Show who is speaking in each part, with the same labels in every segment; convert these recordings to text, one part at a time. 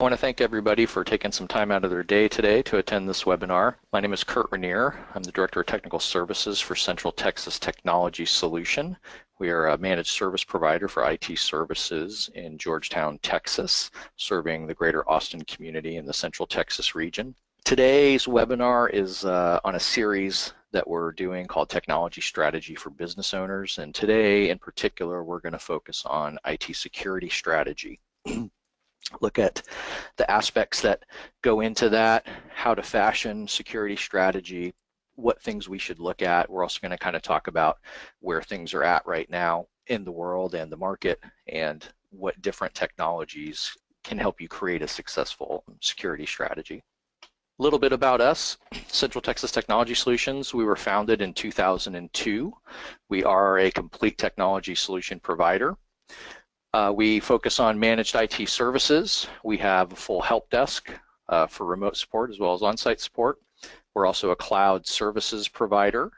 Speaker 1: I want to thank everybody for taking some time out of their day today to attend this webinar. My name is Kurt Rainier. I'm the Director of Technical Services for Central Texas Technology Solution. We are a managed service provider for IT services in Georgetown, Texas, serving the greater Austin community in the Central Texas region. Today's webinar is on a series that we're doing called Technology Strategy for Business Owners. And today in particular, we're going to focus on IT security strategy. Look at the aspects that go into that, how to fashion security strategy, what things we should look at. We're also going to kind of talk about where things are at right now in the world and the market, and what different technologies can help you create a successful security strategy. A little bit about us, Central Texas Technology Solutions. We were founded in 2002. We are a complete technology solution provider. We focus on managed IT services. We have a full help desk for remote support as well as on-site support. We're also a cloud services provider,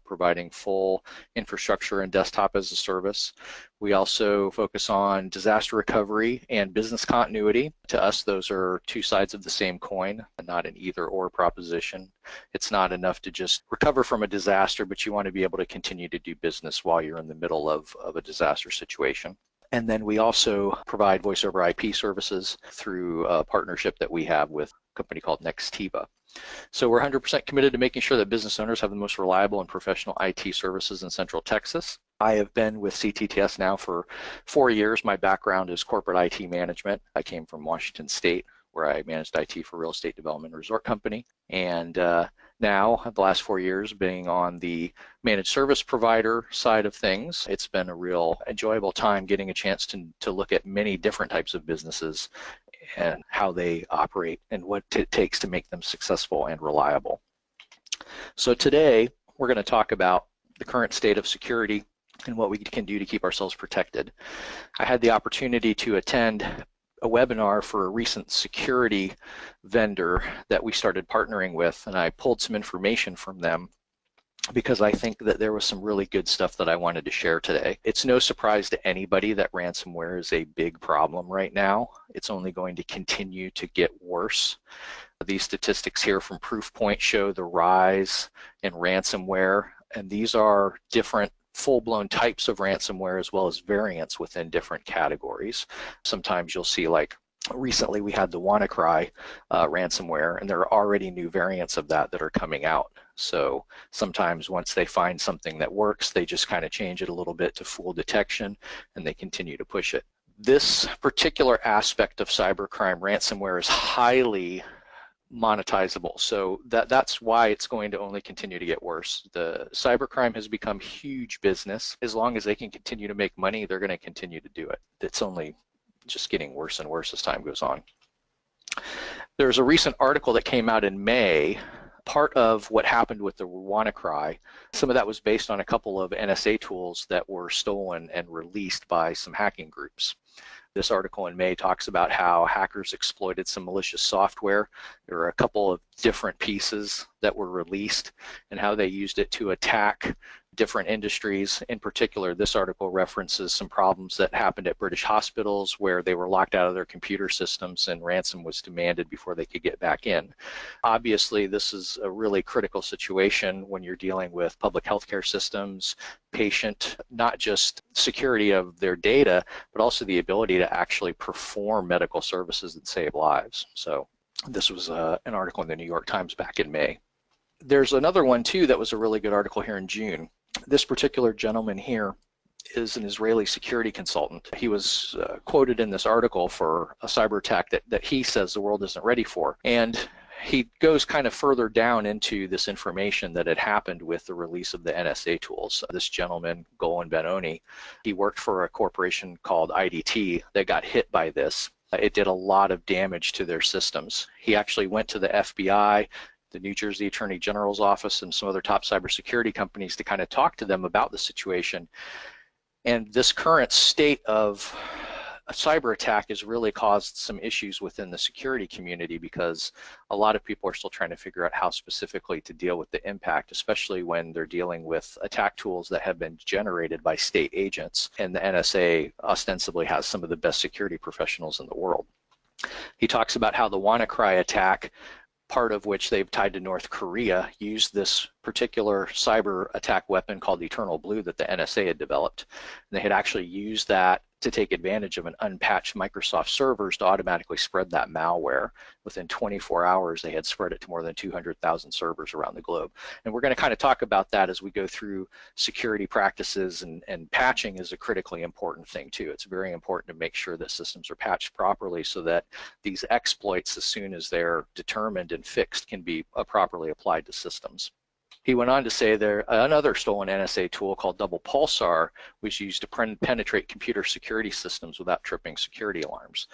Speaker 1: providing full infrastructure and desktop as a service. We also focus on disaster recovery and business continuity. To us, those are two sides of the same coin, not an either-or proposition. It's not enough to just recover from a disaster, but you want to be able to continue to do business while you're in the middle of a disaster situation. And then we also provide voice over IP services through a partnership that we have with a company called Nextiva. So we're 100% committed to making sure that business owners have the most reliable and professional IT services in Central Texas. I have been with CTTS now for 4 years. My background is corporate IT management. I came from Washington State, where I managed IT for real estate development resort company. And now, the last 4 years, being on the managed service provider side of things, it's been a real enjoyable time getting a chance to look at many different types of businesses and how they operate and what it takes to make them successful and reliable. So today, we're going to talk about the current state of security and what we can do to keep ourselves protected. I had the opportunity to attend a webinar for a recent security vendor that we started partnering with, and I pulled some information from them because I think that there was some really good stuff that I wanted to share today. It's no surprise to anybody that ransomware is a big problem right now. It's only going to continue to get worse. These statistics here from Proofpoint show the rise in ransomware, and these are different full-blown types of ransomware as well as variants within different categories. Sometimes you'll see, like recently we had the WannaCry ransomware, and there are already new variants of that are coming out. So sometimes once they find something that works, they just kind of change it a little bit to fool detection, and they continue to push it. This particular aspect of cybercrime ransomware is highly monetizable, so that's why it's going to only continue to get worse. The cybercrime has become huge business. As long as they can continue to make money, they're going to continue to do it. It's only just getting worse and worse as time goes on. There's a recent article that came out in May. Part of what happened with the WannaCry, some of that was based on a couple of NSA tools that were stolen and released by some hacking groups. This article in May talks about how hackers exploited some malicious software. There were a couple of different pieces that were released and how they used it to attack different industries. In particular, this article references some problems that happened at British hospitals where they were locked out of their computer systems and ransom was demanded before they could get back in. Obviously, this is a really critical situation when you're dealing with public healthcare systems, patient, not just security of their data, but also the ability to actually perform medical services that save lives. So this was an article in the New York Times back in May. There's another one too that was a really good article here in June. This particular gentleman here is an Israeli security consultant. He was quoted in this article for a cyber attack that he says the world isn't ready for. And he goes kind of further down into this information that had happened with the release of the NSA tools. This gentleman, Golan Ben-Oni, he worked for a corporation called IDT that got hit by this. It did a lot of damage to their systems. He actually went to the FBI, the New Jersey Attorney General's office, and some other top cybersecurity companies to kind of talk to them about the situation. And this current state of a cyber attack has really caused some issues within the security community because a lot of people are still trying to figure out how specifically to deal with the impact, especially when they're dealing with attack tools that have been generated by state agents. And the NSA ostensibly has some of the best security professionals in the world. He talks about how the WannaCry attack, part of which they've tied to North Korea, used this particular cyber attack weapon called Eternal Blue that the NSA had developed. And they had actually used that to take advantage of an unpatched Microsoft servers to automatically spread that malware. Within 24 hours, they had spread it to more than 200,000 servers around the globe. And we're going to kind of talk about that as we go through security practices, and patching is a critically important thing too. It's very important to make sure that systems are patched properly so that these exploits, as soon as they're determined and fixed, can be properly applied to systems. He went on to say there another stolen NSA tool called Double Pulsar was used to penetrate computer security systems without tripping security alarms.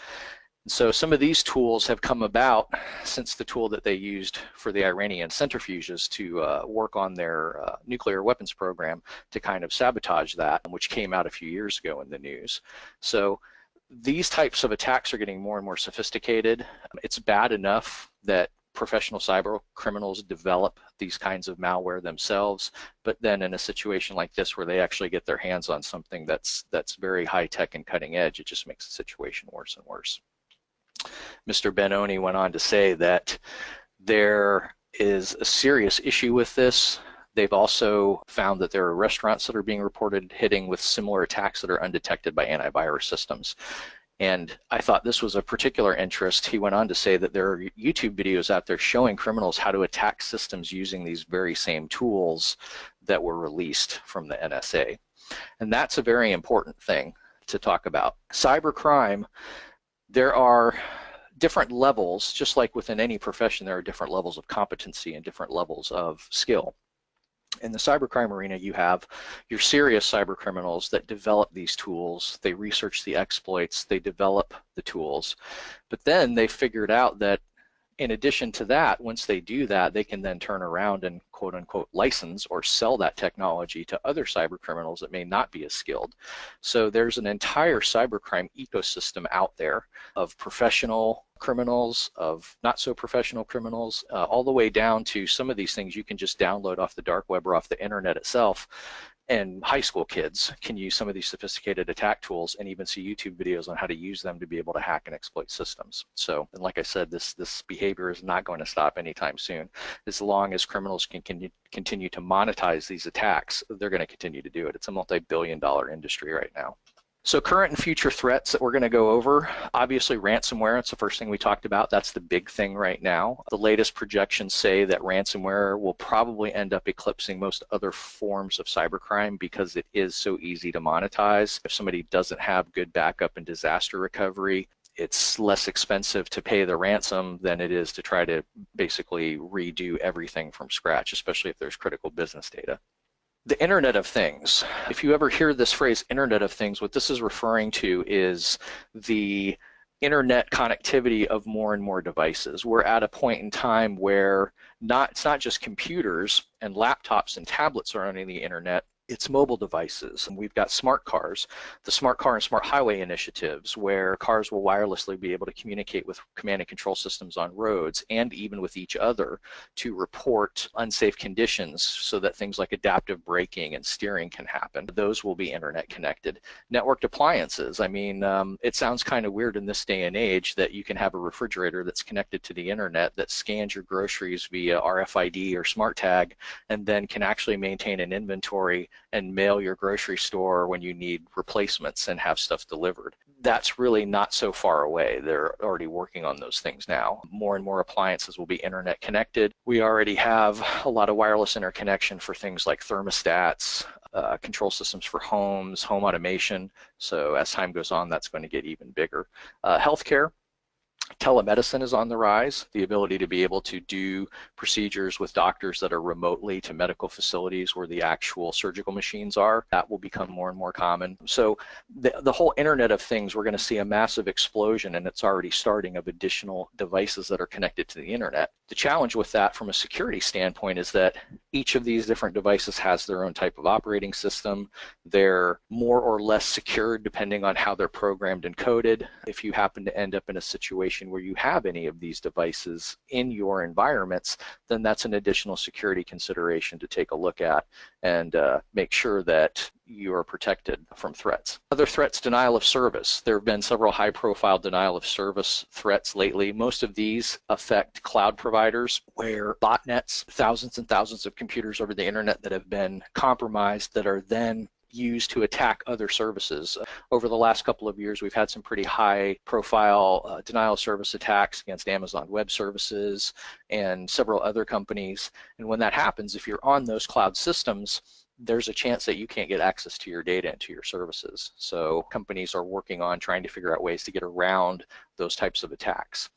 Speaker 1: And so some of these tools have come about since the tool that they used for the Iranian centrifuges to work on their nuclear weapons program to kind of sabotage that, which came out a few years ago in the news. So these types of attacks are getting more and more sophisticated. It's bad enough that professional cyber criminals develop these kinds of malware themselves, but then in a situation like this where they actually get their hands on something that's very high tech and cutting edge, it just makes the situation worse and worse. Mr. Benoni went on to say that there is a serious issue with this. They've also found that there are restaurants that are being reported hitting with similar attacks that are undetected by antivirus systems. And I thought this was of particular interest. He went on to say that there are YouTube videos out there showing criminals how to attack systems using these very same tools that were released from the NSA. And that's a very important thing to talk about. Cybercrime, there are different levels, just like within any profession, there are different levels of competency and different levels of skill. In the cybercrime arena, you have your serious cyber criminals that develop these tools, they research the exploits, they develop the tools, but then they figured out that in addition to that, once they do that, they can then turn around and quote unquote license or sell that technology to other cyber criminals that may not be as skilled. So there's an entire cybercrime ecosystem out there of professional criminals, of not so professional criminals, all the way down to some of these things you can just download off the dark web or off the internet itself. And high school kids can use some of these sophisticated attack tools and even see YouTube videos on how to use them to be able to hack and exploit systems. So, and like I said, this behavior is not going to stop anytime soon. As long as criminals can continue to monetize these attacks, they're going to continue to do it. It's a multi-billion-dollar industry right now. So current and future threats that we're going to go over, obviously ransomware, it's the first thing we talked about. That's the big thing right now. The latest projections say that ransomware will probably end up eclipsing most other forms of cybercrime because it is so easy to monetize. If somebody doesn't have good backup and disaster recovery, it's less expensive to pay the ransom than it is to try to basically redo everything from scratch, especially if there's critical business data. The Internet of Things. If you ever hear this phrase, Internet of Things, what this is referring to is the internet connectivity of more and more devices. We're at a point in time where it's not just computers and laptops and tablets are running the internet, it's mobile devices. And we've got smart cars, the smart car and smart highway initiatives, where cars will wirelessly be able to communicate with command and control systems on roads and even with each other to report unsafe conditions so that things like adaptive braking and steering can happen. Those will be internet connected. Networked appliances. I mean, it sounds kind of weird in this day and age that you can have a refrigerator that's connected to the internet that scans your groceries via RFID or smart tag and then can actually maintain an inventory and mail your grocery store when you need replacements and have stuff delivered. That's really not so far away. They're already working on those things now. More and more appliances will be internet connected. We already have a lot of wireless interconnection for things like thermostats, control systems for homes, home automation. So as time goes on, that's going to get even bigger. Healthcare. Telemedicine is on the rise, the ability to be able to do procedures with doctors that are remotely to medical facilities where the actual surgical machines are. That will become more and more common. So the whole Internet of Things, we're going to see a massive explosion, and it's already starting, of additional devices that are connected to the internet. The challenge with that from a security standpoint is that each of these different devices has their own type of operating system. They're more or less secured depending on how they're programmed and coded. If you happen to end up in a situation situation where you have any of these devices in your environments, then that's an additional security consideration to take a look at and make sure that you are protected from threats. Other threats, denial of service. There have been several high-profile denial of service threats lately. Most of these affect cloud providers where botnets, thousands and thousands of computers over the internet that have been compromised that are then used to attack other services. Over the last couple of years, we've had some pretty high-profile denial of service attacks against Amazon Web Services and several other companies. And when that happens, if you're on those cloud systems, there's a chance that you can't get access to your data and to your services. So companies are working on trying to figure out ways to get around those types of attacks.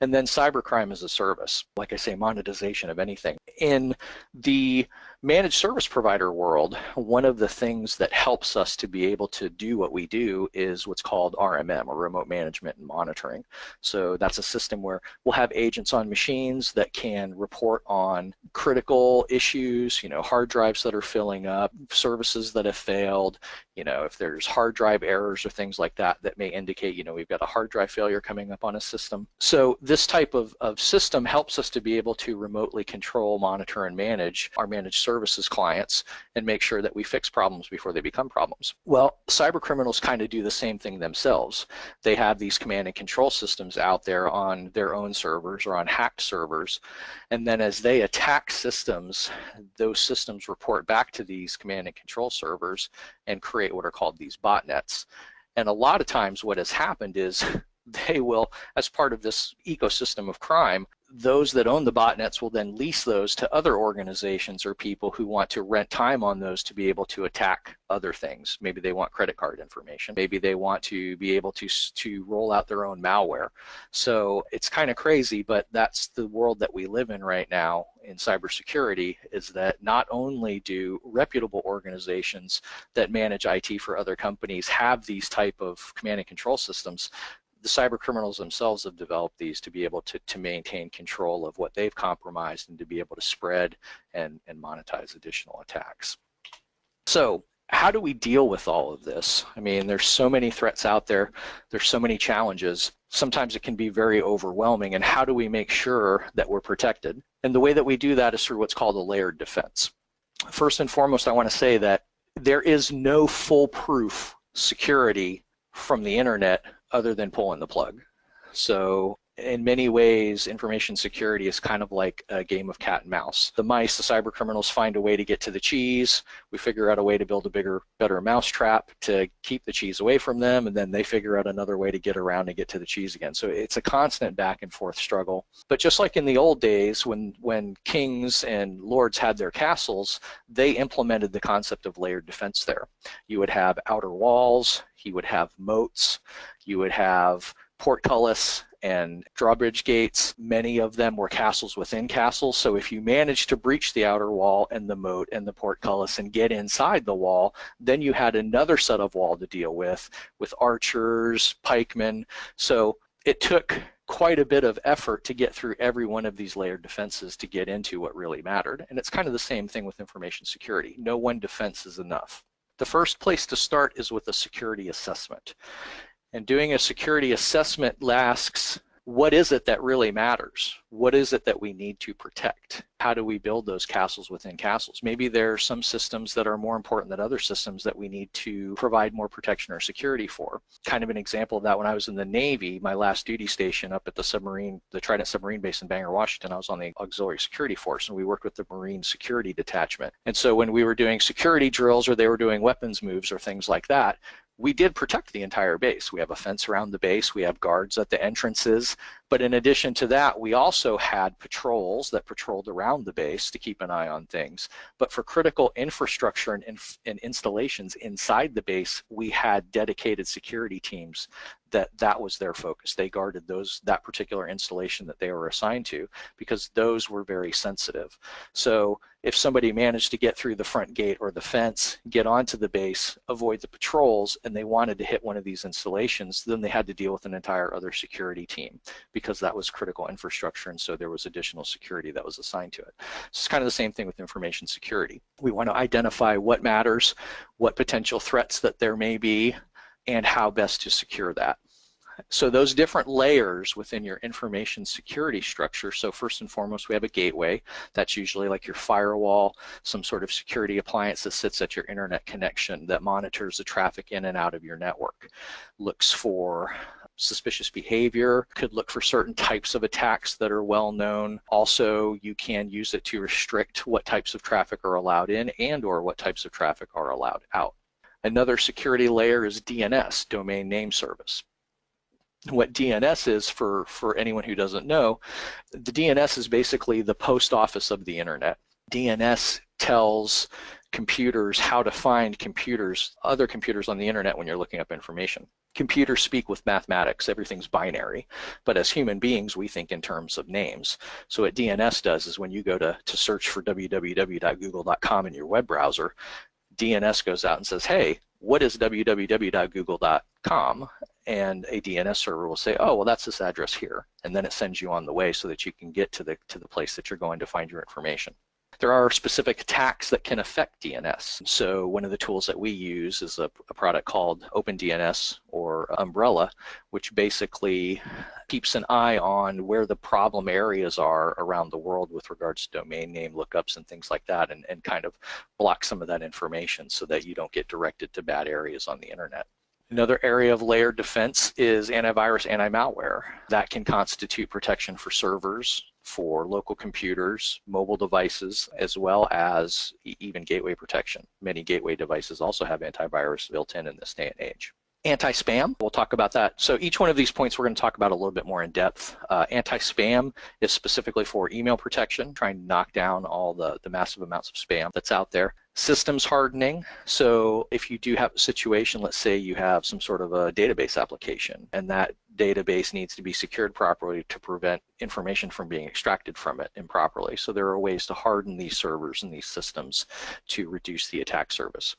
Speaker 1: And then cybercrime as a service, like I say, monetization of anything. In the managed service provider world, one of the things that helps us to be able to do what we do is what's called RMM, or remote management and monitoring. So that's a system where we'll have agents on machines that can report on critical issues, hard drives that are filling up, services that have failed, if there's hard drive errors or things like that that may indicate, we've got a hard drive failure coming up on a system. So this type of system helps us to be able to remotely control, monitor, and manage our managed services clients and make sure that we fix problems before they become problems. Well, cyber criminals kind of do the same thing themselves. They have these command and control systems out there on their own servers or on hacked servers, and then as they attack systems, those systems report back to these command and control servers and create what are called these botnets. And a lot of times what has happened is they will, as part of this ecosystem of crime, those that own the botnets will then lease those to other organizations or people who want to rent time on those to be able to attack other things. Maybe they want credit card information. Maybe they want to be able to roll out their own malware. So it's kind of crazy, but that's the world that we live in right now in cybersecurity, is that not only do reputable organizations that manage IT for other companies have these type of command and control systems, the cyber criminals themselves have developed these to be able to maintain control of what they've compromised and to be able to spread and monetize additional attacks. So how do we deal with all of this? I mean, there's so many threats out there. There's so many challenges. Sometimes it can be very overwhelming. And how do we make sure that we're protected? And the way that we do that is through what's called a layered defense. First and foremost, I want to say that there is no foolproof security from the internet other than pulling the plug. So in many ways, information security is kind of like a game of cat and mouse. The mice, the cyber criminals, find a way to get to the cheese. We figure out a way to build a bigger, better mousetrap to keep the cheese away from them, and then they figure out another way to get around and get to the cheese again. So it's a constant back and forth struggle. But just like in the old days, when kings and lords had their castles, they implemented the concept of layered defense there. You would have outer walls, you would have moats, you would have portcullis and drawbridge gates. Many of them were castles within castles. So if you managed to breach the outer wall and the moat and the portcullis and get inside the wall, then you had another set of wall to deal with archers, pikemen. So it took quite a bit of effort to get through every one of these layered defenses to get into what really mattered. And it's kind of the same thing with information security. No one defense is enough. The first place to start is with a security assessment. And doing a security assessment asks, what is it that really matters? What is it that we need to protect? How do we build those castles within castles? Maybe there are some systems that are more important than other systems that we need to provide more protection or security for. Kind of an example of that, when I was in the Navy, my last duty station up at the Trident submarine base in Bangor, Washington, I was on the auxiliary security force, and we worked with the Marine security detachment. And so when we were doing security drills or they were doing weapons moves or things like that, we did protect the entire base. We have a fence around the base, we have guards at the entrances, but in addition to that, we also had patrols that patrolled around the base to keep an eye on things. But for critical infrastructure and installations inside the base, we had dedicated security teams that was their focus. They guarded that particular installation that they were assigned to, because those were very sensitive. So if somebody managed to get through the front gate or the fence, get onto the base, avoid the patrols, and they wanted to hit one of these installations, then they had to deal with an entire other security team, because that was critical infrastructure, and so there was additional security that was assigned to it. So it's kind of the same thing with information security. We want to identify what matters, what potential threats that there may be, and how best to secure that. So those different layers within your information security structure, so first and foremost we have a gateway. That's usually like your firewall, some sort of security appliance that sits at your internet connection that monitors the traffic in and out of your network. Looks for suspicious behavior, could look for certain types of attacks that are well known. Also, you can use it to restrict what types of traffic are allowed in and or what types of traffic are allowed out. Another security layer is DNS, Domain Name Service. What DNS is, for anyone who doesn't know, the DNS is basically the post office of the internet. DNS tells computers how to find other computers on the internet when you're looking up information. Computers speak with mathematics, everything's binary, but as human beings we think in terms of names. So what DNS does is when you go to search for www.google.com in your web browser, DNS goes out and says, hey, what is www.google.com? And a DNS server will say, oh, well, that's this address here. And then it sends you on the way so that you can get to the place that you're going to find your information. There are specific attacks that can affect DNS. So one of the tools that we use is a product called OpenDNS or Umbrella, which basically keeps an eye on where the problem areas are around the world with regards to domain name lookups and things like that, and kind of block some of that information so that you don't get directed to bad areas on the internet. Another area of layered defense is antivirus, anti-malware. That can constitute protection for servers, for local computers, mobile devices, as well as even gateway protection. Many gateway devices also have antivirus built in this day and age. Anti-spam, we'll talk about that. So each one of these points we're going to talk about a little bit more in depth. Anti-spam is specifically for email protection, trying to knock down all the massive amounts of spam that's out there. Systems hardening, so if you do have a situation, let's say you have some sort of a database application and that database needs to be secured properly to prevent information from being extracted from it improperly. So there are ways to harden these servers and these systems to reduce the attack surface.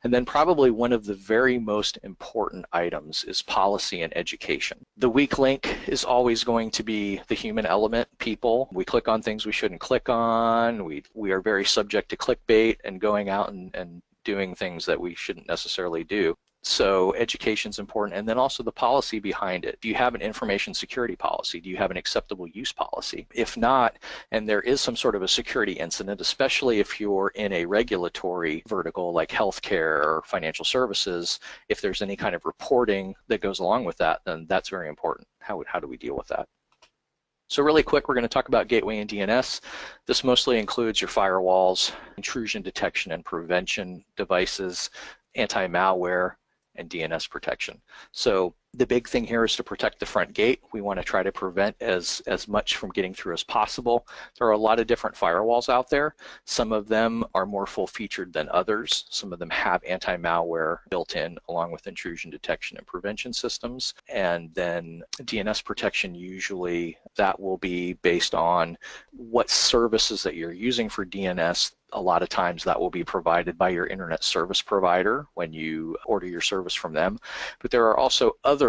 Speaker 1: And then probably one of the very most important items is policy and education. The weak link is always going to be the human element, people. We click on things we shouldn't click on. We are very subject to clickbait and going out and doing things that we shouldn't necessarily do. So education is important, and then also the policy behind it. Do you have an information security policy? Do you have an acceptable use policy? If not, and there is some sort of a security incident, especially if you're in a regulatory vertical like healthcare or financial services, if there's any kind of reporting that goes along with that, then that's very important. How do we deal with that? So really quick, we're going to talk about gateway and DNS. This mostly includes your firewalls, intrusion detection and prevention devices, anti-malware, and DNS protection. So the big thing here is to protect the front gate. We want to try to prevent as much from getting through as possible. There are a lot of different firewalls out there. Some of them are more full-featured than others. Some of them have anti-malware built in along with intrusion detection and prevention systems. And then DNS protection, usually that will be based on what services that you're using for DNS. A lot of times that will be provided by your internet service provider when you order your service from them. But there are also other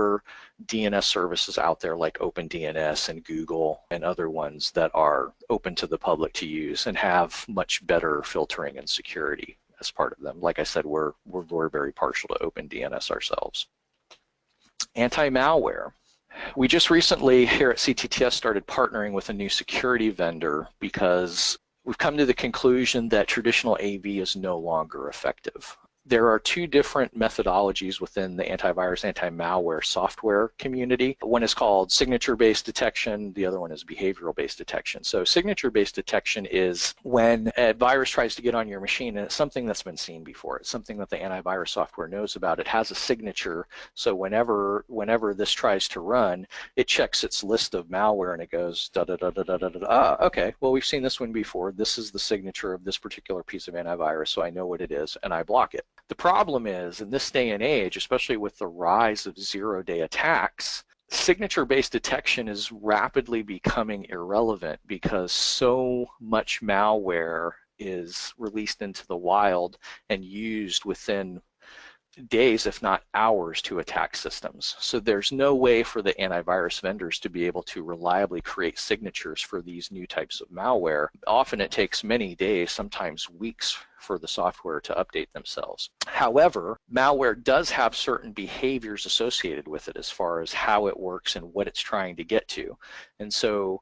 Speaker 1: DNS services out there like OpenDNS and Google and other ones that are open to the public to use and have much better filtering and security as part of them. Like I said, we're very partial to OpenDNS ourselves. Anti-malware. We just recently here at CTTS started partnering with a new security vendor because we've come to the conclusion that traditional AV is no longer effective. There are two different methodologies within the antivirus, anti-malware software community. One is called signature-based detection. The other one is behavioral-based detection. So signature-based detection is when a virus tries to get on your machine, and it's something that's been seen before. It's something that the antivirus software knows about. It has a signature. So whenever this tries to run, it checks its list of malware and it goes da da da da da da da. Ah, okay. Well, we've seen this one before. This is the signature of this particular piece of antivirus, so I know what it is, and I block it. The problem is, in this day and age, especially with the rise of zero-day attacks, signature-based detection is rapidly becoming irrelevant because so much malware is released into the wild and used within days, if not hours, to attack systems. So there's no way for the antivirus vendors to be able to reliably create signatures for these new types of malware. Often it takes many days, sometimes weeks, for the software to update themselves. However, malware does have certain behaviors associated with it as far as how it works and what it's trying to get to. And so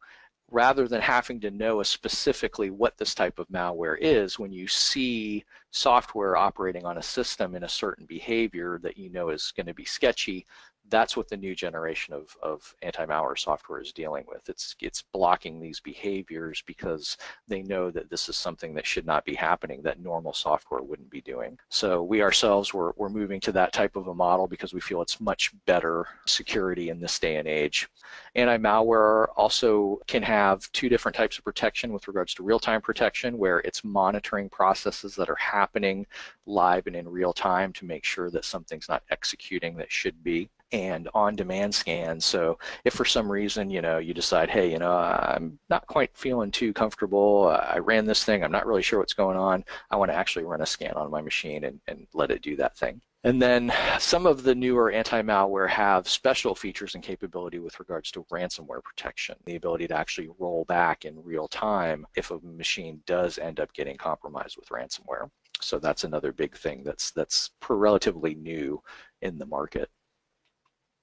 Speaker 1: rather than having to know specifically what this type of malware is, when you see software operating on a system in a certain behavior that you know is going to be sketchy, that's what the new generation of anti-malware software is dealing with. It's blocking these behaviors because they know that this is something that should not be happening, that normal software wouldn't be doing. So we ourselves, we're moving to that type of a model because we feel it's much better security in this day and age. Anti-malware also can have two different types of protection with regards to real-time protection, where it's monitoring processes that are happening live and in real time to make sure that something's not executing that should be, and on-demand scans. So if for some reason, you decide, hey, I'm not quite feeling too comfortable, I ran this thing, I'm not really sure what's going on, I want to actually run a scan on my machine and let it do that thing. And then some of the newer anti-malware have special features and capability with regards to ransomware protection, the ability to actually roll back in real time if a machine does end up getting compromised with ransomware. So that's another big thing that's relatively new in the market.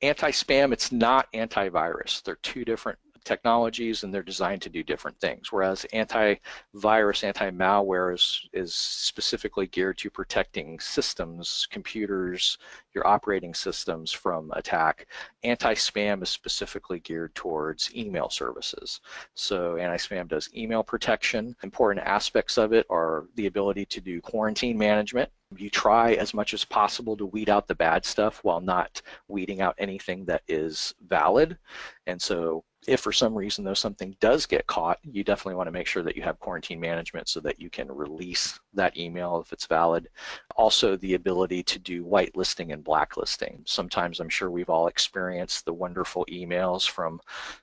Speaker 1: Anti-spam, it's not antivirus. They're two different technologies and they're designed to do different things. Whereas antivirus, anti-malware is specifically geared to protecting systems, computers, your operating systems from attack. Anti-spam is specifically geared towards email services. So anti-spam does email protection. Important aspects of it are the ability to do quarantine management. You try as much as possible to weed out the bad stuff while not weeding out anything that is valid. And so if for some reason though something does get caught, you definitely want to make sure that you have quarantine management so that you can release that email if it's valid. Also the ability to do whitelisting and blacklisting. Sometimes I'm sure we've all experienced the wonderful emails from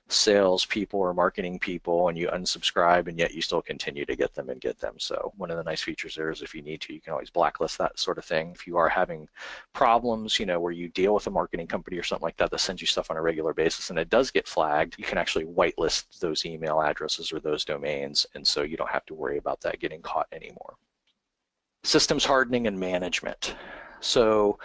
Speaker 1: sales people or marketing people and you unsubscribe and yet you still continue to get them and get them. So one of the nice features there is if you need to, you can always blacklist that sort of thing. If you are having problems, where you deal with a marketing company or something like that that sends you stuff on a regular basis and it does get flagged, you can actually whitelist those email addresses or those domains, and so you don't have to worry about that getting caught anymore. Systems hardening and management. So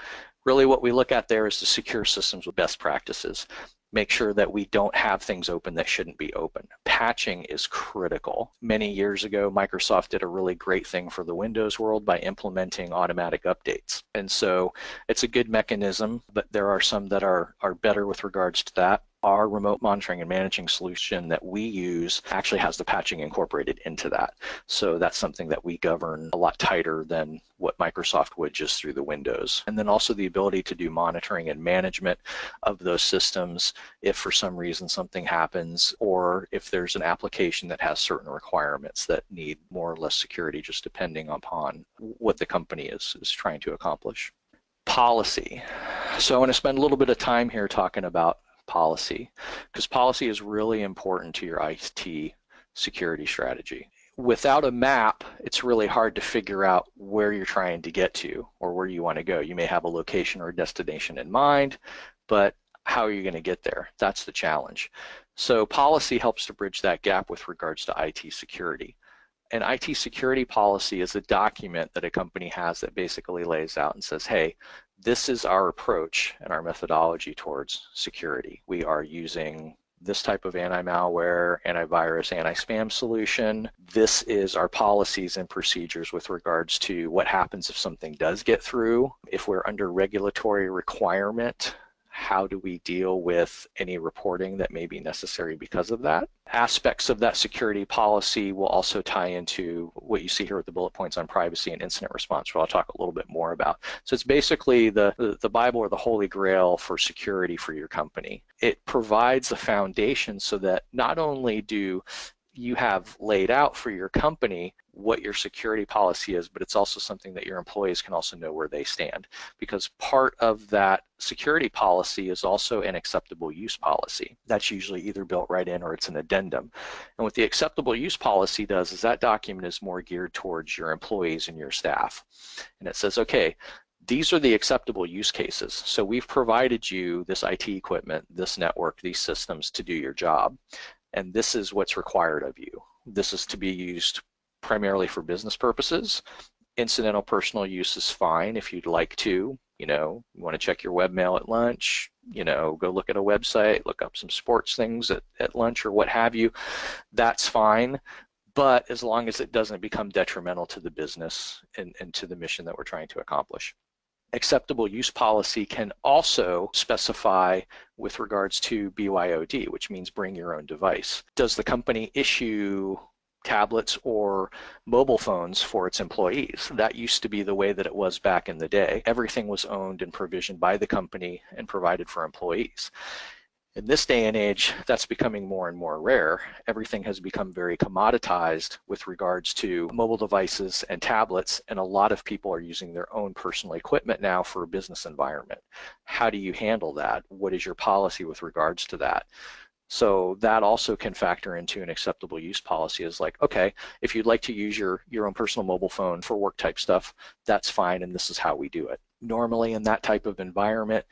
Speaker 1: really what we look at there is to secure systems with best practices. Make sure that we don't have things open that shouldn't be open. Patching is critical. Many years ago, Microsoft did a really great thing for the Windows world by implementing automatic updates. And so it's a good mechanism, but there are some that are better with regards to that. Our remote monitoring and managing solution that we use actually has the patching incorporated into that. So that's something that we govern a lot tighter than what Microsoft would just through the Windows. And then also the ability to do monitoring and management of those systems if for some reason something happens or if there's an application that has certain requirements that need more or less security, just depending upon what the company is trying to accomplish. Policy. So I want to spend a little bit of time here talking about policy, because policy is really important to your IT security strategy. Without a map, it's really hard to figure out where you're trying to get to or where you want to go. You may have a location or a destination in mind, but how are you going to get there? That's the challenge. So policy helps to bridge that gap with regards to IT security. An IT security policy is a document that a company has that basically lays out and says, hey, this is our approach and our methodology towards security. We are using this type of anti-malware, antivirus, anti-spam solution. This is our policies and procedures with regards to what happens if something does get through. If we're under regulatory requirement, how do we deal with any reporting that may be necessary because of that? Aspects of that security policy will also tie into what you see here with the bullet points on privacy and incident response, which I'll talk a little bit more about. So it's basically the Bible or the Holy Grail for security for your company. It provides a foundation so that not only do you have laid out for your company what your security policy is, but it's also something that your employees can also know where they stand, because part of that security policy is also an acceptable use policy. That's usually either built right in or it's an addendum. And what the acceptable use policy does is that document is more geared towards your employees and your staff. And it says, okay, These are the acceptable use cases. So we've provided you this IT equipment, this network, these systems to do your job, and this is what's required of you. This is to be used primarily for business purposes. Incidental personal use is fine if you'd like to. You want to check your webmail at lunch, go look at a website, look up some sports things at lunch or what have you. That's fine, but as long as it doesn't become detrimental to the business and to the mission that we're trying to accomplish. Acceptable use policy can also specify with regards to BYOD, which means bring your own device. Does the company issue tablets or mobile phones for its employees? That used to be the way that it was back in the day. Everything was owned and provisioned by the company and provided for employees. In this day and age, that's becoming more and more rare. Everything has become very commoditized with regards to mobile devices and tablets, and a lot of people are using their own personal equipment now for a business environment. How do you handle that? What is your policy with regards to that? So that also can factor into an acceptable use policy as like, okay, if you'd like to use your own personal mobile phone for work type stuff, that's fine, and this is how we do it. Normally in that type of environment,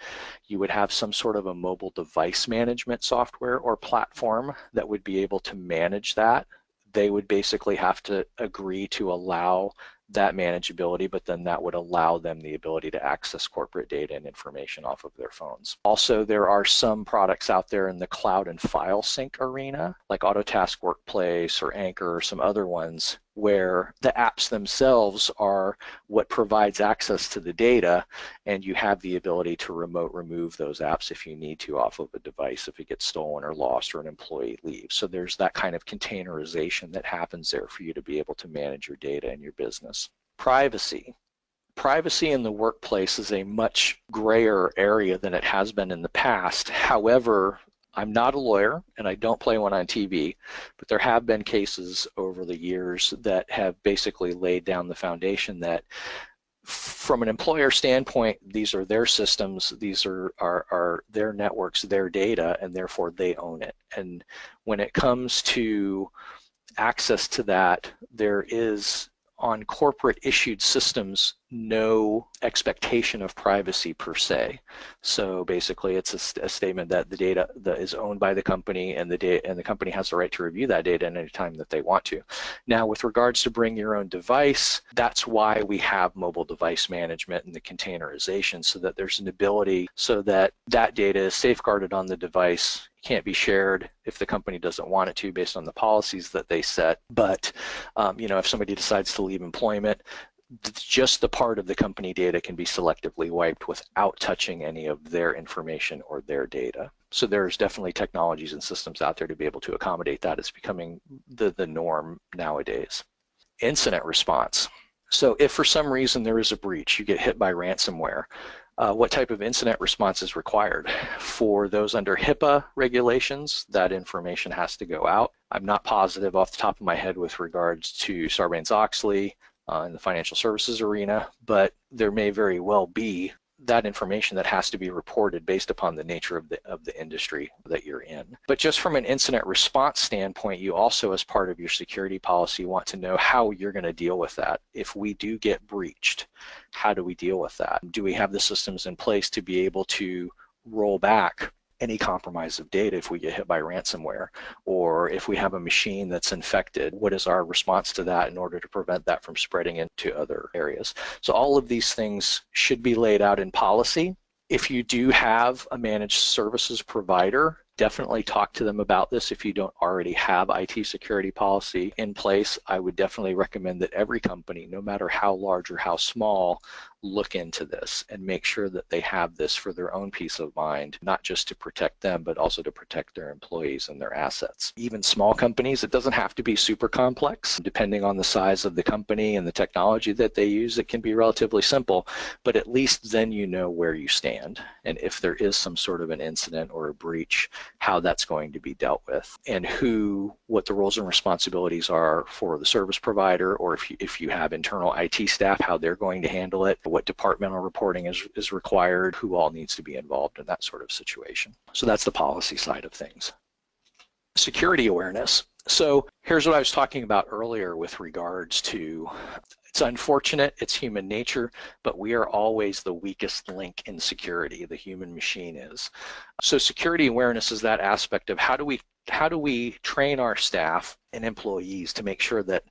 Speaker 1: you would have some sort of a mobile device management software or platform that would be able to manage that. They would basically have to agree to allow that manageability, but then that would allow them the ability to access corporate data and information off of their phones. Also, there are some products out there in the cloud and file sync arena, like Autotask Workplace or Anchor or some other ones, where the apps themselves are what provides access to the data, and you have the ability to remote remove those apps if you need to off of a device if it gets stolen or lost or an employee leaves. So there's that kind of containerization that happens there for you to be able to manage your data in your business. Privacy. Privacy in the workplace is a much grayer area than it has been in the past. However, I'm not a lawyer and I don't play one on TV, but there have been cases over the years that have basically laid down the foundation that from an employer standpoint, these are their systems, these are their networks, their data, and therefore they own it. And when it comes to access to that, there is on corporate issued systems no expectation of privacy per se. So basically it's a statement that the data that is owned by the company, and the company has the right to review that data at any time that they want to. Now with regards to bring your own device, that's why we have mobile device management and the containerization, so that there's an ability so that that data is safeguarded on the device, can't be shared if the company doesn't want it to based on the policies that they set. But if somebody decides to leave employment, just the part of the company data can be selectively wiped without touching any of their information or their data. So there's definitely technologies and systems out there to be able to accommodate that. It's becoming the norm nowadays. Incident response. So if for some reason there is a breach, you get hit by ransomware, what type of incident response is required? For those under HIPAA regulations, that information has to go out. I'm not positive off the top of my head with regards to Sarbanes-Oxley in the financial services arena, but there may very well be that information that has to be reported based upon the nature of the industry that you're in. But just from an incident response standpoint, you also, as part of your security policy, want to know how you're going to deal with that. If we do get breached, how do we deal with that? Do we have the systems in place to be able to roll back any compromise of data if we get hit by ransomware? Or if we have a machine that's infected, what is our response to that in order to prevent that from spreading into other areas? So all of these things should be laid out in policy. If you do have a managed services provider, definitely talk to them about this. If you don't already have IT security policy in place, I would definitely recommend that every company, no matter how large or how small, look into this and make sure that they have this for their own peace of mind, not just to protect them, but also to protect their employees and their assets. Even small companies, it doesn't have to be super complex. Depending on the size of the company and the technology that they use, it can be relatively simple, but at least then you know where you stand. And if there is some sort of an incident or a breach, how that's going to be dealt with, and what the roles and responsibilities are for the service provider, or if you have internal IT staff, how they're going to handle it, what departmental reporting is required, who all needs to be involved in that sort of situation. So that's the policy side of things. Security awareness. So here's what I was talking about earlier with regards to It's unfortunate, it's human nature, but we are always the weakest link in security, the human machine is. So security awareness is that aspect of how do we train our staff and employees to make sure that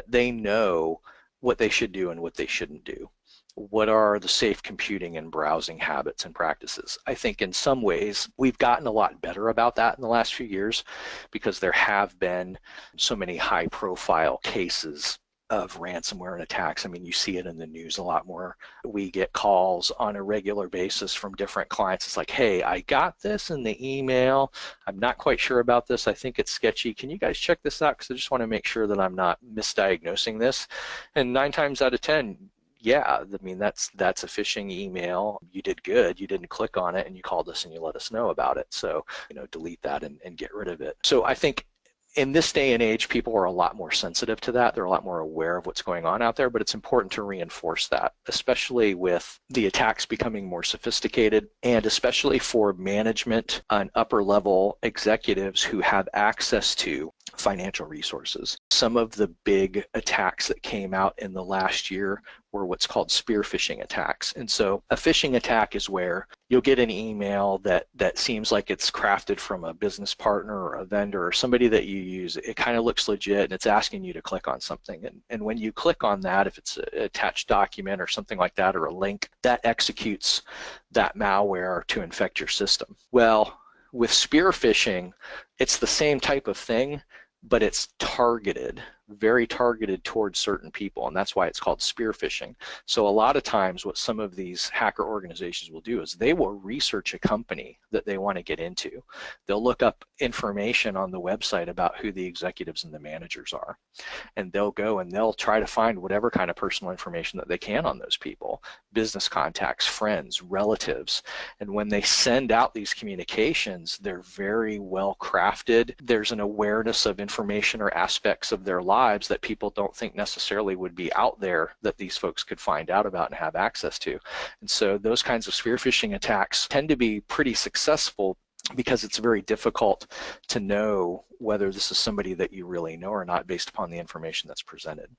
Speaker 1: they know what they should do and what they shouldn't do. What are the safe computing and browsing habits and practices? I think in some ways we've gotten a lot better about that in the last few years because there have been so many high-profile cases of ransomware and attacks. I mean, you see it in the news a lot more. We get calls on a regular basis from different clients. It's like, hey, I got this in the email. I'm not quite sure about this. I think it's sketchy. Can you guys check this out? Because I just want to make sure that I'm not misdiagnosing this. And 9 times out of 10, yeah, I mean, that's a phishing email. You did good. You didn't click on it and you called us and you let us know about it. So, delete that and get rid of it. So I think in this day and age, people are a lot more sensitive to that. They're a lot more aware of what's going on out there, but it's important to reinforce that, especially with the attacks becoming more sophisticated and especially for management and upper level executives who have access to financial resources. Some of the big attacks that came out in the last year were what's called spear phishing attacks. And so a phishing attack is where you'll get an email that seems like it's crafted from a business partner or a vendor or somebody that you use. It kind of looks legit and it's asking you to click on something. And when you click on that, if it's an attached document or something like that or a link, that executes that malware to infect your system. Well, with spear phishing, it's the same type of thing, but it's targeted, very targeted towards certain people, and that's why it's called spear phishing. So a lot of times what some of these hacker organizations will do is they will research a company that they want to get into. They'll look up information on the website about who the executives and the managers are, and they'll go and they'll try to find whatever kind of personal information that they can on those people, business contacts, friends, relatives, and when they send out these communications, they're very well crafted. There's an awareness of information or aspects of their lives that people don't think necessarily would be out there that these folks could find out about and have access to. And so those kinds of spear phishing attacks tend to be pretty successful because it's very difficult to know whether this is somebody that you really know or not based upon the information that's presented.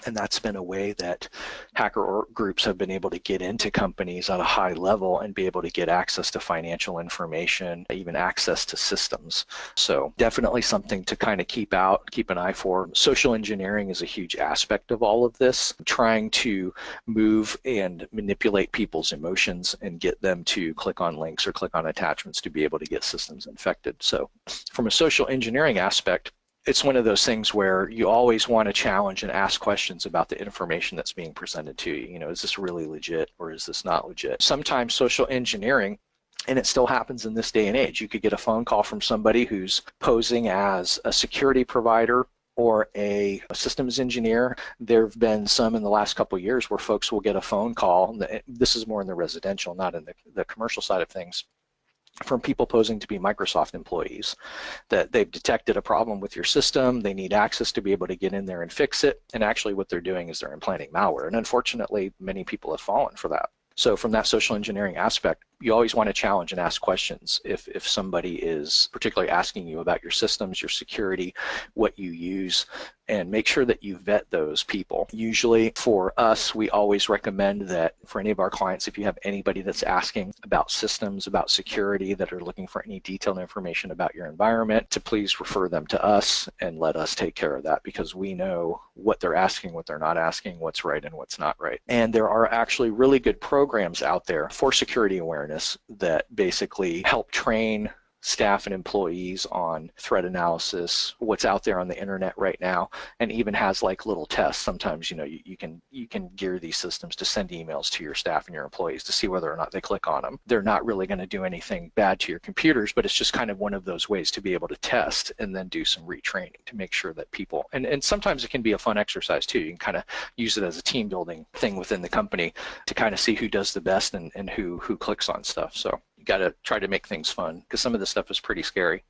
Speaker 1: And that's been a way that hacker groups have been able to get into companies at a high level and be able to get access to financial information, even access to systems. So definitely something to kind of keep an eye for. Social engineering is a huge aspect of all of this, trying to move and manipulate people's emotions and get them to click on links or click on attachments to be able to get systems infected. So from a social engineering aspect, it's one of those things where you always want to challenge and ask questions about the information that's being presented to you. Is this really legit or is this not legit? Sometimes social engineering, and it still happens in this day and age, you could get a phone call from somebody who's posing as a security provider or a systems engineer. There have been some in the last couple of years where folks will get a phone call. This is more in the residential, not in the commercial side of things, from people posing to be Microsoft employees, that they've detected a problem with your system, they need access to be able to get in there and fix it, and actually what they're doing is they're implanting malware, and unfortunately many people have fallen for that. So from that social engineering aspect, you always want to challenge and ask questions if somebody is particularly asking you about your systems, your security, what you use, and make sure that you vet those people. Usually for us, we always recommend that for any of our clients, if you have anybody that's asking about systems, about security, that are looking for any detailed information about your environment, to please refer them to us and let us take care of that, because we know what they're asking, what they're not asking, what's right and what's not right. And there are actually really good programs out there for security awareness that basically help train staff and employees on threat analysis, what's out there on the internet right now, and even has like little tests. Sometimes you can gear these systems to send emails to your staff and your employees to see whether or not they click on them. They're not really going to do anything bad to your computers, but it's just kind of one of those ways to be able to test and then do some retraining to make sure that people, and sometimes it can be a fun exercise too. You can kind of use it as a team building thing within the company to kind of see who does the best and who clicks on stuff. So you got to try to make things fun, because some of this stuff is pretty scary.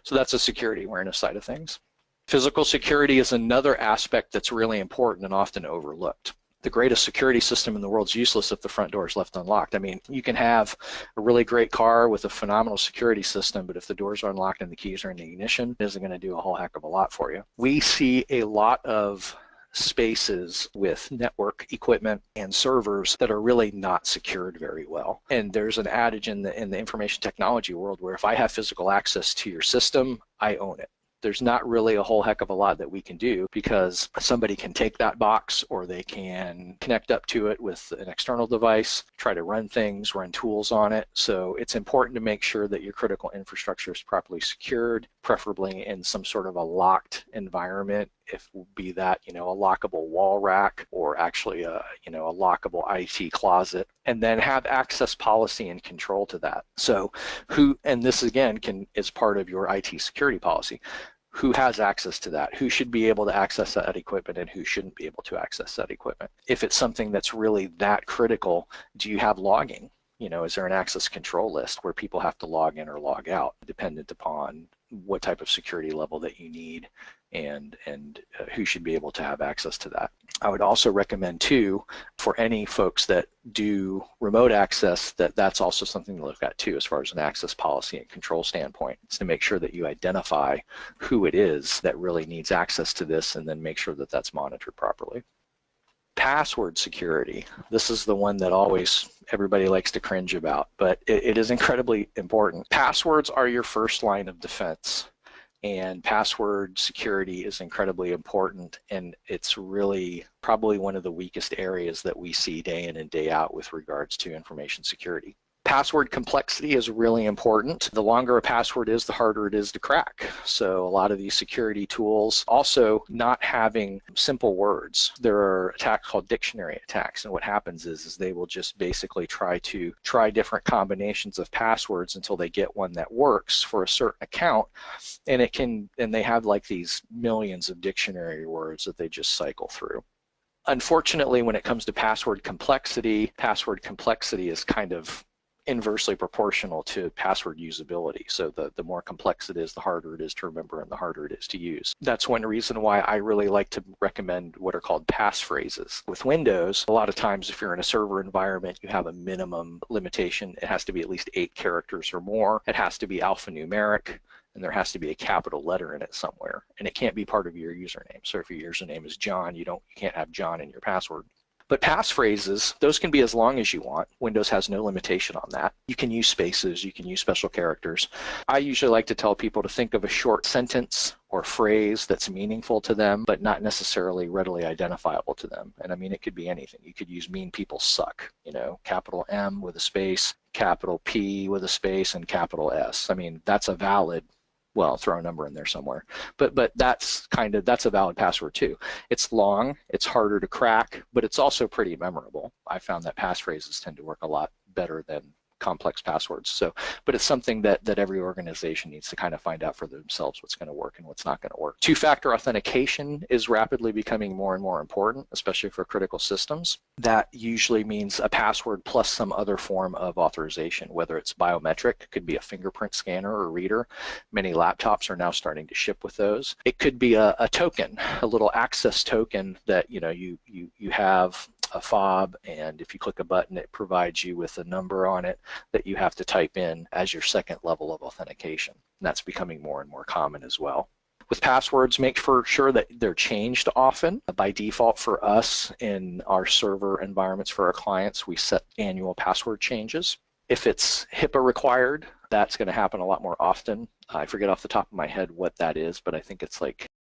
Speaker 1: So that's the security awareness side of things. Physical security is another aspect that's really important and often overlooked. The greatest security system in the world is useless if the front door is left unlocked. I mean, you can have a really great car with a phenomenal security system, but if the doors are unlocked and the keys are in the ignition, it isn't going to do a whole heck of a lot for you. We see a lot of
Speaker 2: spaces with network equipment and servers that are really not secured very well. And there's an adage in the information technology world where if I have physical access to your system, I own it. There's not really a whole heck of a lot that we can do because somebody can take that box or they can connect up to it with an external device, try to run things, run tools on it. So it's important to make sure that your critical infrastructure is properly secured, preferably in some sort of a locked environment, if be that, a lockable wall rack or actually a lockable IT closet, and then have access policy and control to that. So and this again is part of your IT security policy. Who has access to that? Who should be able to access that equipment and who shouldn't be able to access that equipment? If it's something that's really that critical, do you have logging? Is there an access control list where people have to log in or log out, dependent upon what type of security level that you need and who should be able to have access to that? I would also recommend too, for any folks that do remote access, that's also something to look at too, as far as an access policy and control standpoint. It's to make sure that you identify who it is that really needs access to this and then make sure that that's monitored properly. Password security. This is the one that everybody likes to cringe about, but it is incredibly important. Passwords are your first line of defense, and password security is incredibly important, and it's really probably one of the weakest areas that we see day in and day out with regards to information security. Password complexity is really important. The longer a password is, the harder it is to crack. So a lot of these security tools also not having simple words. There are attacks called dictionary attacks, and what happens is they will just basically try different combinations of passwords until they get one that works for a certain account, and they have like these millions of dictionary words that they just cycle through. Unfortunately, when it comes to password complexity is kind of inversely proportional to password usability. So the more complex it is, the harder it is to remember and the harder it is to use. That's one reason why I really like to recommend what are called passphrases. With Windows, a lot of times if you're in a server environment, you have a minimum limitation. It has to be at least 8 characters or more. It has to be alphanumeric, and there has to be a capital letter in it somewhere. And it can't be part of your username. So if your username is John, you can't have John in your password. But passphrases, those can be as long as you want. Windows has no limitation on that. You can use spaces, you can use special characters. I usually like to tell people to think of a short sentence or phrase that's meaningful to them, but not necessarily readily identifiable to them. And I mean, it could be anything. You could use mean people suck, capital M with a space, capital P with a space, and capital S. I mean, that's a valid, well, throw a number in there somewhere, but that's a valid password too. It's long, it's harder to crack, but it's also pretty memorable. I found that passphrases tend to work a lot better than complex passwords. So, but it's something that every organization needs to kind of find out for themselves what's going to work and what's not going to work. Two-factor authentication is rapidly becoming more and more important, especially for critical systems. That usually means a password plus some other form of authorization, whether it's biometric, could be a fingerprint scanner or reader. Many laptops are now starting to ship with those. It could be a token, a little access token that you have a fob, and if you click a button, it provides you with a number on it that you have to type in as your second level of authentication. And that's becoming more and more common as well. With passwords, make sure that they're changed often. By default for us in our server environments for our clients, we set annual password changes. If it's HIPAA required, that's going to happen a lot more often. I forget off the top of my head what that is, but I think it's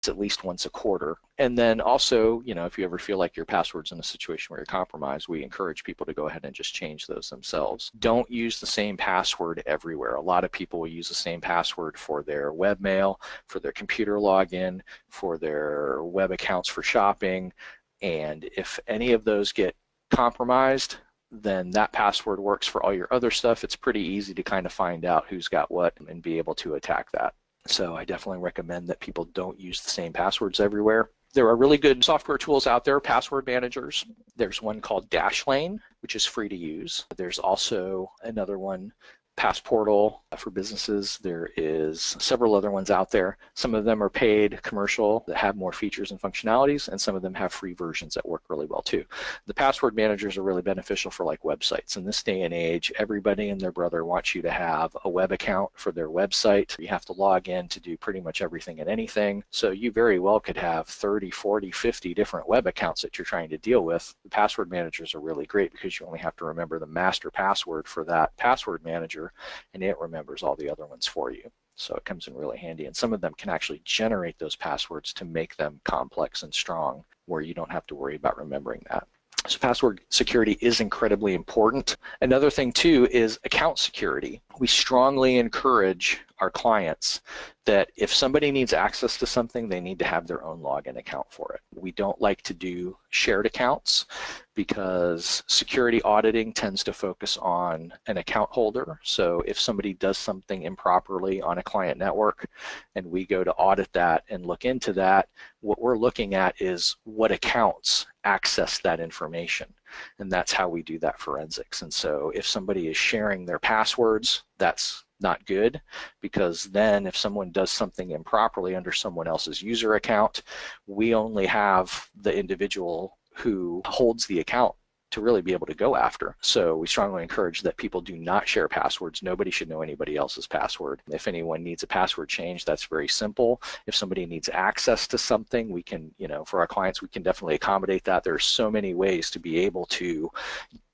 Speaker 2: at least once a quarter. And then also, if you ever feel like your password's in a situation where you're compromised, we encourage people to go ahead and just change those themselves. Don't use the same password everywhere. A lot of people will use the same password for their webmail, for their computer login, for their web accounts for shopping. And if any of those get compromised, then that password works for all your other stuff. It's pretty easy to kind of find out who's got what and be able to attack that. So I definitely recommend that people don't use the same passwords everywhere. There are really good software tools out there, password managers. There's one called Dashlane, which is free to use. There's also another one, Passportal for businesses. There is several other ones out there. Some of them are paid commercial that have more features and functionalities, and some of them have free versions that work really well too. The password managers are really beneficial for like websites. In this day and age, everybody and their brother wants you to have a web account for their website. You have to log in to do pretty much everything and anything. So you very well could have 30, 40, 50 different web accounts that you're trying to deal with. The password managers are really great because you only have to remember the master password for that password manager, and it remembers all the other ones for you. So it comes in really handy, and some of them can actually generate those passwords to make them complex and strong where you don't have to worry about remembering that. So password security is incredibly important. Another thing too is account security. We strongly encourage our clients that if somebody needs access to something, they need to have their own login account for it. We don't like to do shared accounts because security auditing tends to focus on an account holder. So if somebody does something improperly on a client network and we go to audit that and look into that, what we're looking at is what accounts access that information. And that's how we do that forensics. And so if somebody is sharing their passwords, that's not good, because then if someone does something improperly under someone else's user account, we only have the individual who holds the account to really be able to go after. So we strongly encourage that people do not share passwords. Nobody should know anybody else's password. If anyone needs a password change, that's very simple. If somebody needs access to something, we can, for our clients, we can definitely accommodate that. There are so many ways to be able to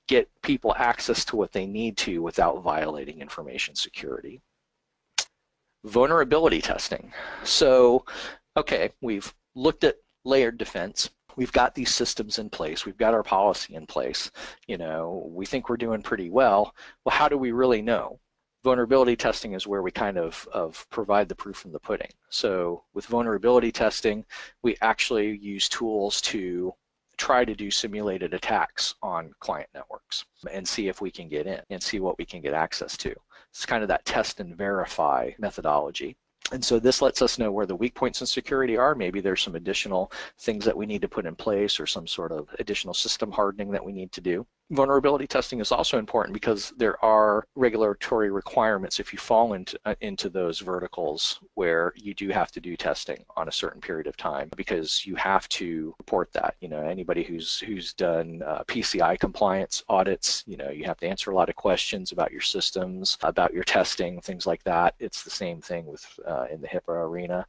Speaker 2: get people access to what they need to without violating information security. Vulnerability testing. So, okay, we've looked at layered defense. We've got these systems in place. We've got our policy in place. We think we're doing pretty well. Well, how do we really know? Vulnerability testing is where we kind of provide the proof from the pudding. So with vulnerability testing, we actually use tools to try to do simulated attacks on client networks and see if we can get in and see what we can get access to. It's kind of that test and verify methodology. And so this lets us know where the weak points in security are. Maybe there's some additional things that we need to put in place or some sort of additional system hardening that we need to do. Vulnerability testing is also important because there are regulatory requirements if you fall into those verticals where you do have to do testing on a certain period of time, because you have to report that. Anybody who's done PCI compliance audits, you have to answer a lot of questions about your systems, about your testing, things like that. It's the same thing with in the HIPAA arena.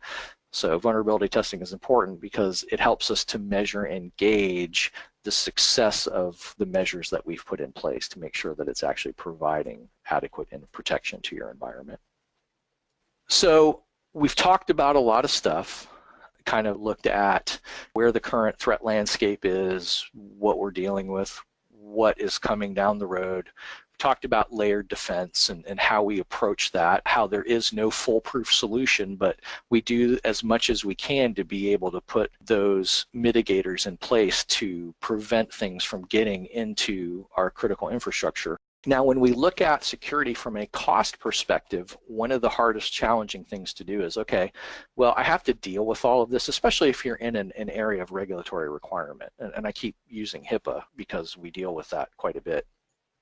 Speaker 2: So vulnerability testing is important because it helps us to measure and gauge the success of the measures that we've put in place to make sure that it's actually providing adequate protection to your environment. So we've talked about a lot of stuff, kind of looked at where the current threat landscape is, what we're dealing with, what is coming down the road. Talked about layered defense and how we approach that, how there is no foolproof solution, but we do as much as we can to be able to put those mitigators in place to prevent things from getting into our critical infrastructure. Now, when we look at security from a cost perspective, one of the hardest challenging things to do is, okay, well, I have to deal with all of this, especially if you're in an area of regulatory requirement. And I keep using HIPAA because we deal with that quite a bit.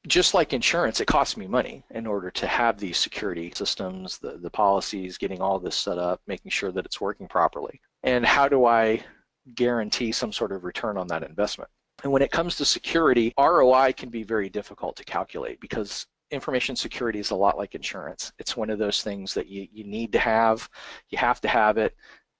Speaker 2: Just like insurance, it costs me money in order to have these security systems, the policies, getting all this set up, making sure that it's working properly. And how do I guarantee some sort of return on that investment? And when it comes to security, ROI can be very difficult to calculate because information security is a lot like insurance. It's one of those things that you need to have, you have to have it,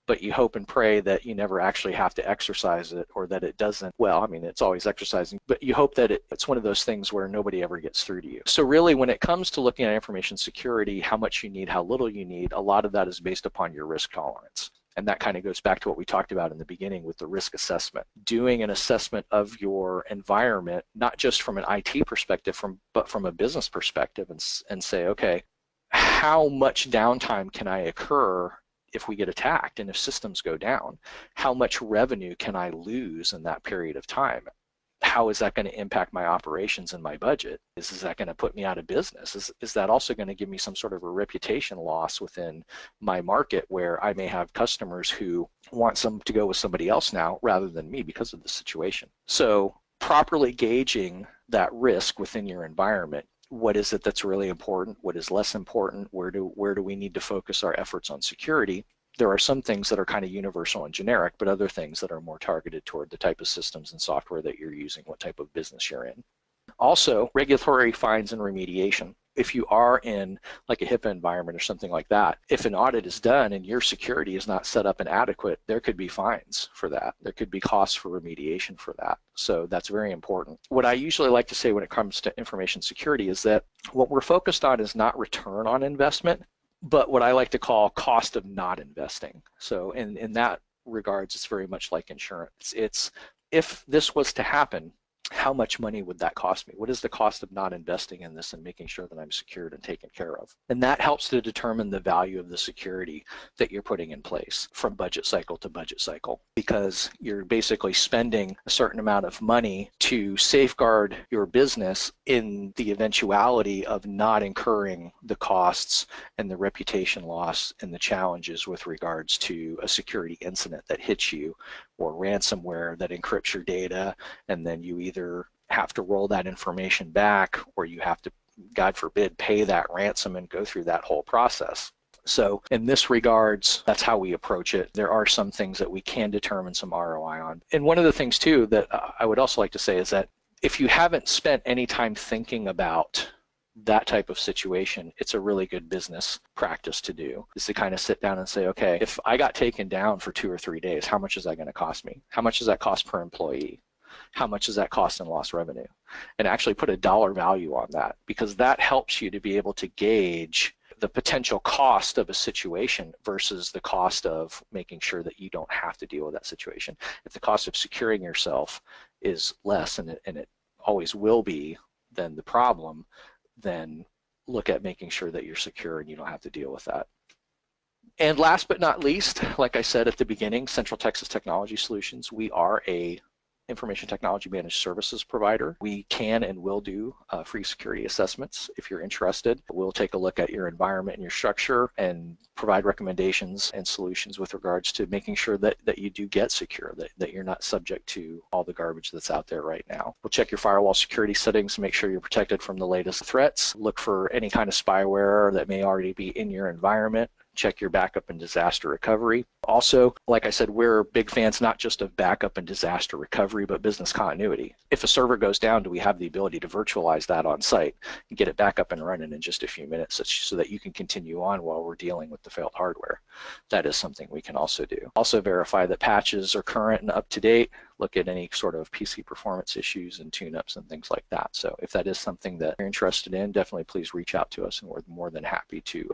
Speaker 2: but you hope and pray that you never actually have to exercise it, or that it doesn't, well, I mean, it's always exercising, but you hope that it's one of those things where nobody ever gets through to you. So really, when it comes to looking at information security, how much you need, how little you need, a lot of that is based upon your risk tolerance. And that kind of goes back to what we talked about in the beginning with the risk assessment. Doing an assessment of your environment, not just from an IT perspective, but from a business perspective, and say, okay, how much downtime can I occur if we get attacked, and if systems go down? How much revenue can I lose in that period of time? How is that going to impact my operations and my budget? Is that going to put me out of business? Is that also going to give me some sort of a reputation loss within my market, where I may have customers who want to go with somebody else now rather than me because of the situation? So properly gauging that risk within your environment what is it that's really important, what is less important, where do we need to focus our efforts on security. There are some things that are kind of universal and generic, but other things that are more targeted toward the type of systems and software that you're using, what type of business you're in. Also, regulatory fines and remediation. If you are in like a HIPAA environment or something like that, if an audit is done and your security is not set up and adequate, there could be fines for that. There could be costs for remediation for that. So that's very important. What I usually like to say when it comes to information security is that what we're focused on is not return on investment, but what I like to call cost of not investing. So in that regards, it's very much like insurance. It's if this was to happen, how much money would that cost me? What is the cost of not investing in this and making sure that I'm secured and taken care of? And that helps to determine the value of the security that you're putting in place from budget cycle to budget cycle, because you're basically spending a certain amount of money to safeguard your business in the eventuality of not incurring the costs and the reputation loss and the challenges with regards to a security incident that hits you, or ransomware that encrypts your data, and then you either have to roll that information back or you have to, God forbid, pay that ransom and go through that whole process. So in this regards, that's how we approach it. There are some things that we can determine some ROI on. And one of the things too that I would also like to say is that if you haven't spent any time thinking about that type of situation, it's a really good business practice to do, is to kind of sit down and say, okay, if I got taken down for 2 or 3 days, how much is that going to cost me? How much does that cost per employee? How much does that cost in lost revenue? And actually put a dollar value on that, because that helps you to be able to gauge the potential cost of a situation versus the cost of making sure that you don't have to deal with that situation. If the cost of securing yourself is less, and it always will be, than the problem, then look at making sure that you're secure and you don't have to deal with that. And last but not least, like I said at the beginning, Central Texas Technology Solutions, we are a information technology managed services provider. We can and will do free security assessments. If you're interested, we'll take a look at your environment and your structure and provide recommendations and solutions with regards to making sure that you do get secure, that you're not subject to all the garbage that's out there right now. We'll check your firewall security settings to make sure you're protected from the latest threats. Look for any kind of spyware that may already be in your environment. Check your backup and disaster recovery. Also, like I said, we're big fans not just of backup and disaster recovery, but business continuity. If a server goes down, do we have the ability to virtualize that on site and get it back up and running in just a few minutes so that you can continue on while we're dealing with the failed hardware? That is something we can also do. Also verify that patches are current and up to date. Look at any sort of PC performance issues and tune-ups and things like that. So if that is something that you're interested in, definitely please reach out to us, and we're more than happy to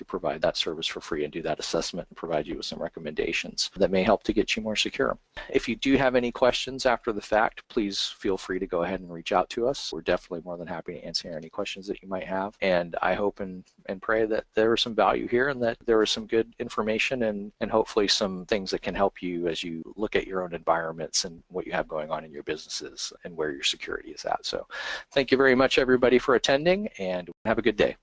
Speaker 2: provide that service for free and do that assessment and provide you with some recommendations that may help to get you more secure. If you do have any questions after the fact, please feel free to go ahead and reach out to us. We're definitely more than happy to answer any questions that you might have. And I hope and pray that there is some value here and that there is some good information and hopefully some things that can help you as you look at your own environments and what you have going on in your businesses and where your security is at. So thank you very much, everybody, for attending, and have a good day.